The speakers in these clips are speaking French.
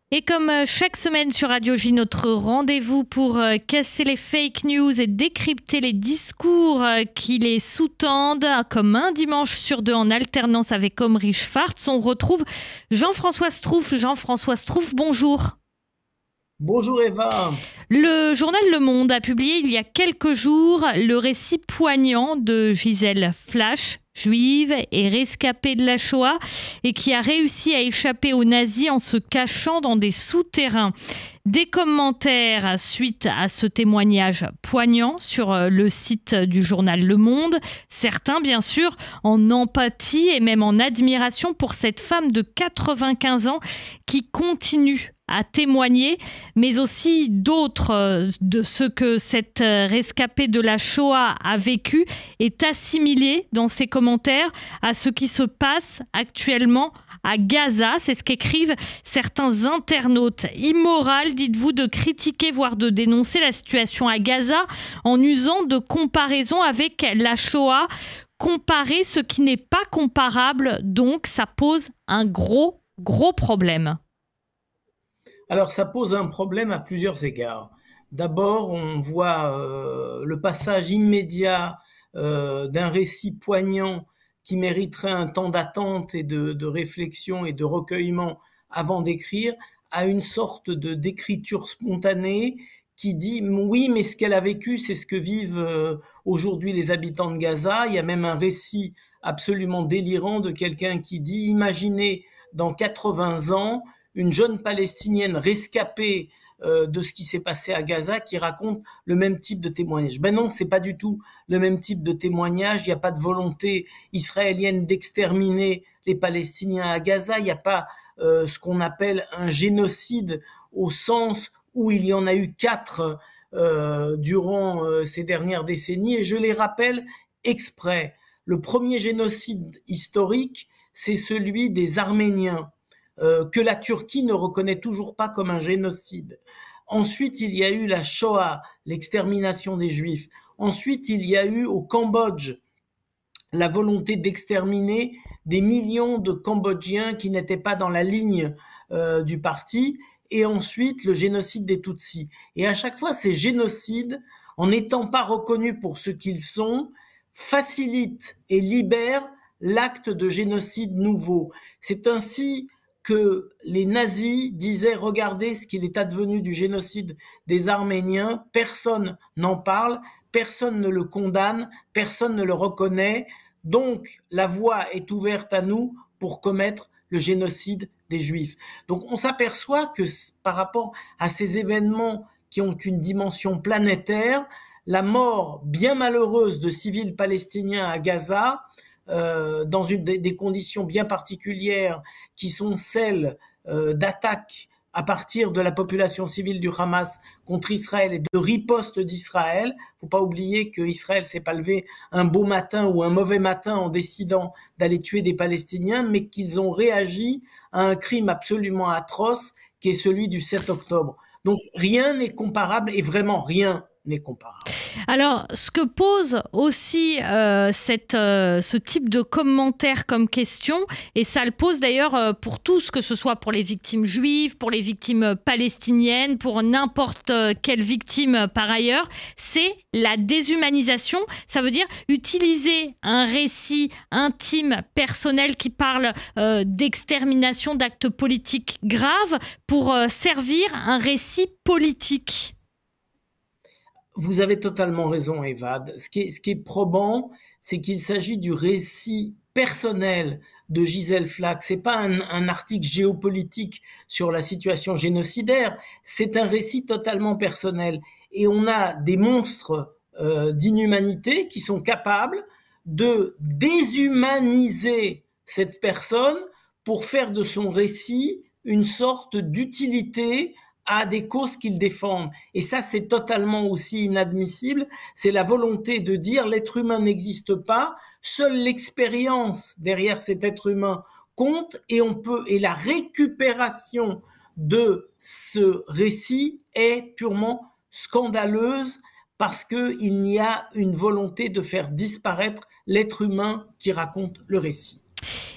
Et comme chaque semaine sur Radio J, notre rendez-vous pour casser les fake news et décrypter les discours qui les sous-tendent, comme un dimanche sur deux en alternance avec Omri Schwartz, on retrouve Jean-François Strouf. Jean-François Strouf, bonjour. Bonjour Eva. Le journal Le Monde a publié il y a quelques jours le récit poignant de Gisèle Flasch, juive et rescapée de la Shoah, et qui a réussi à échapper aux nazis en se cachant dans des souterrains. Des commentaires suite à ce témoignage poignant sur le site du journal Le Monde. Certains, bien sûr, en empathie et même en admiration pour cette femme de 95 ans qui continue à témoigner, mais aussi d'autres de ce que cette rescapée de la Shoah a vécu est assimilé dans ses commentaires à ce qui se passe actuellement à Gaza. C'est ce qu'écrivent certains internautes. Immoral, dites-vous, de critiquer, voire de dénoncer la situation à Gaza en usant de comparaisons avec la Shoah. Comparer ce qui n'est pas comparable, donc ça pose un gros problème. Alors ça pose un problème à plusieurs égards. D'abord, on voit le passage immédiat d'un récit poignant qui mériterait un temps d'attente et de réflexion et de recueillement avant d'écrire, à une sorte d'écriture spontanée qui dit oui, mais ce qu'elle a vécu, c'est ce que vivent aujourd'hui les habitants de Gaza. Il y a même un récit absolument délirant de quelqu'un qui dit imaginez dans 80 ans une jeune Palestinienne rescapée de ce qui s'est passé à Gaza qui raconte le même type de témoignage. Ben non, c'est pas du tout le même type de témoignage. Il n'y a pas de volonté israélienne d'exterminer les Palestiniens à Gaza. Il n'y a pas ce qu'on appelle un génocide au sens où il y en a eu 4 durant ces dernières décennies. Et je les rappelle exprès. Le premier génocide historique, c'est celui des Arméniens, que la Turquie ne reconnaît toujours pas comme un génocide. Ensuite, il y a eu la Shoah, l'extermination des Juifs. Ensuite, il y a eu au Cambodge la volonté d'exterminer des millions de Cambodgiens qui n'étaient pas dans la ligne du parti. Et ensuite, le génocide des Tutsis. Et à chaque fois, ces génocides, en n'étant pas reconnus pour ce qu'ils sont, facilitent et libèrent l'acte de génocide nouveau. C'est ainsi que les nazis disaient regardez ce qu'il est advenu du génocide des Arméniens, personne n'en parle, personne ne le condamne, personne ne le reconnaît, donc la voie est ouverte à nous pour commettre le génocide des Juifs. Donc on s'aperçoit que par rapport à ces événements qui ont une dimension planétaire, la mort bien malheureuse de civils palestiniens à Gaza, dans des conditions bien particulières qui sont celles d'attaques à partir de la population civile du Hamas contre Israël et de riposte d'Israël. Faut pas oublier que Israël s'est pas levé un beau matin ou un mauvais matin en décidant d'aller tuer des Palestiniens, mais qu'ils ont réagi à un crime absolument atroce qui est celui du 7 octobre. Donc rien n'est comparable et vraiment rien n'est comparable. Alors, ce que pose aussi ce type de commentaire comme question, et ça le pose d'ailleurs pour tous, que ce soit pour les victimes juives, pour les victimes palestiniennes, pour n'importe quelle victime par ailleurs, c'est la déshumanisation. Ça veut dire utiliser un récit intime, personnel qui parle d'extermination, d'actes politiques graves pour servir un récit politique. Vous avez totalement raison, Evad. Ce qui est probant, c'est qu'il s'agit du récit personnel de Gisèle Flasch. C'est pas un article géopolitique sur la situation génocidaire. C'est un récit totalement personnel. Et on a des monstres d'inhumanité qui sont capables de déshumaniser cette personne pour faire de son récit une sorte d'utilité à des causes qu'ils défendent. Et ça, c'est totalement aussi inadmissible. C'est la volonté de dire l'être humain n'existe pas, seule l'expérience derrière cet être humain compte et la récupération de ce récit est purement scandaleuse parce qu'il y a une volonté de faire disparaître l'être humain qui raconte le récit.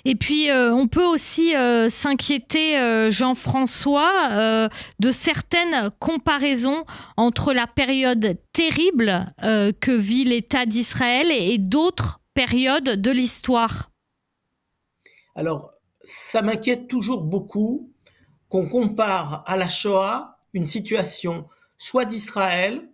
Et puis, on peut aussi s'inquiéter, Jean-François, de certaines comparaisons entre la période terrible que vit l'État d'Israël et d'autres périodes de l'histoire. Alors, ça m'inquiète toujours beaucoup qu'on compare à la Shoah une situation soit d'Israël,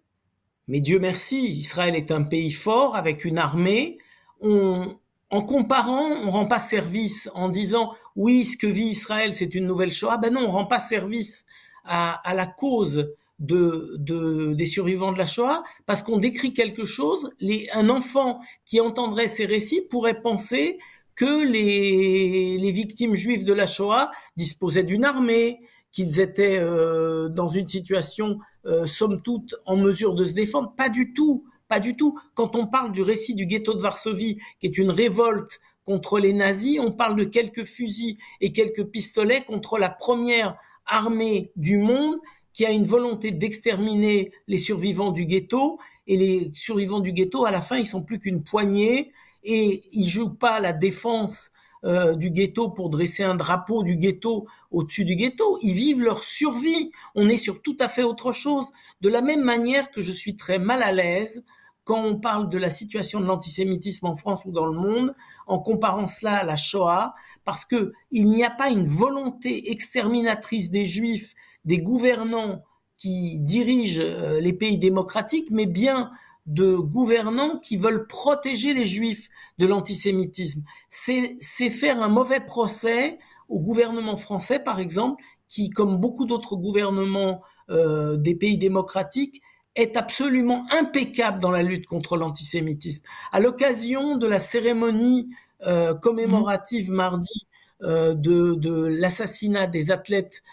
mais Dieu merci, Israël est un pays fort avec une armée. En comparant, on rend pas service en disant oui, ce que vit Israël, c'est une nouvelle Shoah. Ben non, on rend pas service à la cause des survivants de la Shoah parce qu'on décrit quelque chose. Un enfant qui entendrait ces récits pourrait penser que les victimes juives de la Shoah disposaient d'une armée, qu'ils étaient dans une situation somme toute en mesure de se défendre. Pas du tout, pas du tout. Quand on parle du récit du ghetto de Varsovie, qui est une révolte contre les nazis, on parle de quelques fusils et quelques pistolets contre la première armée du monde qui a une volonté d'exterminer les survivants du ghetto. Et les survivants du ghetto, à la fin, ils sont plus qu'une poignée et ils jouent pas la défense du ghetto pour dresser un drapeau du ghetto au-dessus du ghetto. Ils vivent leur survie. On est sur tout à fait autre chose. De la même manière que je suis très mal à l'aise quand on parle de la situation de l'antisémitisme en France ou dans le monde, en comparant cela à la Shoah, parce que il n'y a pas une volonté exterminatrice des Juifs, des gouvernants qui dirigent les pays démocratiques, mais bien de gouvernants qui veulent protéger les Juifs de l'antisémitisme. C'est faire un mauvais procès au gouvernement français, par exemple, qui, comme beaucoup d'autres gouvernements des pays démocratiques, est absolument impeccable dans la lutte contre l'antisémitisme. À l'occasion de la cérémonie commémorative mardi de l'assassinat des athlètes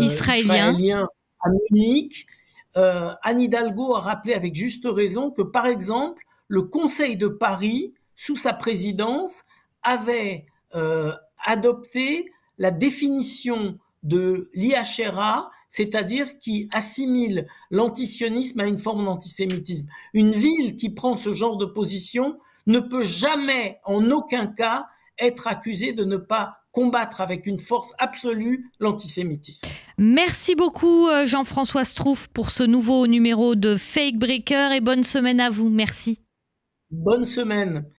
israéliens à Munich, Anne Hidalgo a rappelé avec juste raison que, par exemple, le Conseil de Paris, sous sa présidence, avait adopté la définition de l'IHRA, c'est-à-dire qui assimile l'antisionisme à une forme d'antisémitisme. Une ville qui prend ce genre de position ne peut jamais, en aucun cas, être accusée de ne pas combattre avec une force absolue l'antisémitisme. Merci beaucoup Jean-François Strouf pour ce nouveau numéro de Fake Breaker et bonne semaine à vous. Merci. Bonne semaine.